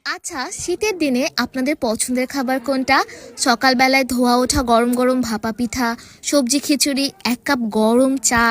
আচ্ছা, শীতের দিনে আপনাদের পছন্দের খাবার কোনটা? সকালবেলায় ধোয়া ওঠা গরম গরম ভাপা পিঠা, সবজি খিচুড়ি, এক কাপ গরম চা,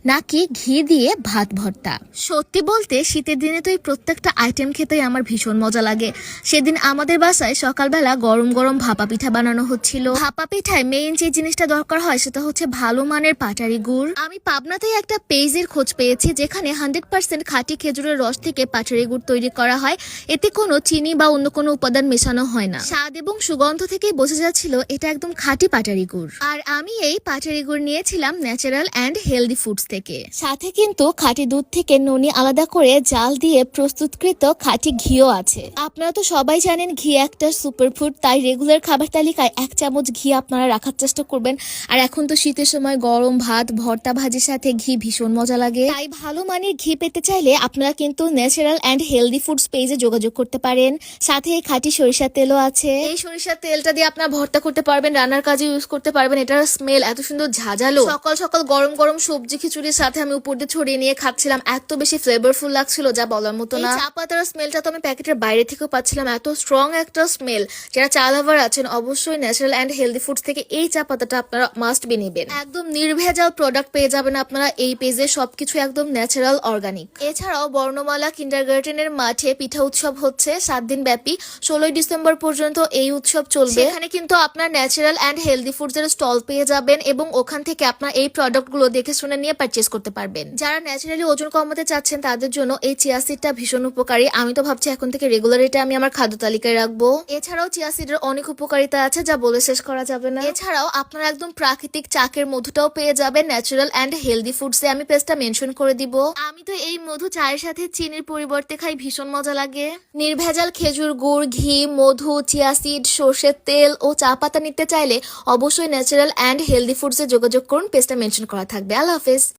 নাকি ঘি দিয়ে ভাত ভর্তা? সত্যি বলতে শীতের দিনে তো এই প্রত্যেকটা আইটেম খেতেই আমার ভীষণ মজা লাগে। সেদিন আমাদের বাসায় সকালবেলা গরম গরম ভাপা পিঠা বানানো হচ্ছিল। ভাপা পিঠায় মেইন যে জিনিসটা দরকার হয় সেটা হচ্ছে ভালো মানের পাটারি গুড়। আমি পাবনাতেই একটা পেজের খোঁজ পেয়েছি যেখানে 100% খাঁটি খেজুরের রস থেকে পাটারি গুড় তৈরি করা হয়। এতে কোনো চিনি বা অন্য কোনো উপাদান মেশানো হয় না। স্বাদ এবং সুগন্ধ থেকেই বোঝা যাচ্ছিল এটা একদম খাঁটি পাটারি গুড়। আর আমি এই পাটারি গুড় নিয়েছিলাম ন্যাচারাল অ্যান্ড হেলদি ফুডস থেকে। সাথে কিন্তু খাঁটি দুধ থেকে ননি আলাদা করে জাল দিয়ে প্রস্তুতকৃত খাঁটি ঘিও আছে। আপনারা তো সবাই জানেন ঘি একটা সুপারফুড, তাই রেগুলার খাবার তালিকায় 1 চামচ ঘি আপনারা রাখার চেষ্টা করবেন। আর এখন তো শীতের সময় গরম ভাত ভর্তা ভাজির সাথে ঘি ভীষণ মজা লাগে। তাই ভালো মানের ঘি পেতে চাইলে আপনারা কিন্তু ন্যাচারাল অ্যান্ড হেলদি ফুডস পেজে যোগাযোগ করতে পারেন। সাথে এই খাঁটি সরিষার তেলও আছে। এই সরিষার তেলটা দিয়ে আপনারা ভর্তা করতে পারবেন, রান্নার কাজে ইউজ করতে পারবেন। এটার স্মেল এত সুন্দর ঝাঁঝালো। সকাল সকাল গরম গরম সবজি খিচুড়ির সাথে আমি উপর দিয়ে ছড়িয়ে নিয়ে খাচ্ছিলাম, এত বেশি ফ্লেভারফুল লাগছিল যা বলার মতো না। চা পাতার স্মেলটা তো আমি প্যাকেটের বাইরে থেকেও পাচ্ছিলাম, এত স্ট্রং একটা স্মেল। যারা চা লাভার আছেন অবশ্যই ন্যাচারাল অ্যান্ড হেলদি ফুডস থেকে এই চা পাতাটা আপনারা মাস্ট বি নেবেন। একদম নির্ভেজাল প্রোডাক্ট পেয়ে যাবেন আপনারা এই পেজে, সবকিছু একদম ন্যাচারাল অর্গানিক। এছাড়াও বর্ণমালা কিন্ডারগার্টেনের মাঠে পিঠা উৎসব হচ্ছে 7 দিন ব্যাপী। 16 ডিসেম্বর পর্যন্ত এই উৎসব চলবে। এখানে কিন্তু আপনার ন্যাচারাল অ্যান্ড হেলদি ফুডস এর স্টল পেয়ে যাবেন এবং ওখান থেকে আপনার এই প্রোডাক্ট গুলো দেখে শুনে নিয়ে পারচেজ করতে পারবেন। যারা ন্যাচারালি ওজন কমাতে চাচ্ছেন তাদের জন্য এই চিয়া সিডটা ভীষণ উপকারী। আমি তো ভাবছি এখন থেকে রেগুলার এটা আমি আমার খাদ্য তালিকায় রাখবো। এছাড়াও চিয়া সিডের অনেক উপকারিতা আছে যা বলে শেষ করা যাবে না। এছাড়াও আপনারা একদম প্রাকৃতিক চাকের মধুটাও পেয়ে যাবেন ন্যাচারাল অ্যান্ড হেলদি ফুডসে, আমি পেজটা মেনশন করে দিব। আমি তো এই মধু চায়ের সাথে চিনির পরিবর্তে খাই, ভীষণ মজা লাগে। নির্ভেজাল খেজুর গুড়, ঘি, মধু, চিয়া সিড, সর্ষের তেল ও চা পাতা নিতে চাইলে অবশ্যই ন্যাচারাল অ্যান্ড হেলদি ফুডসে যোগাযোগ করুন, পেজটা মেনশন করা থাকবে। আল্লাহ হাফেজ।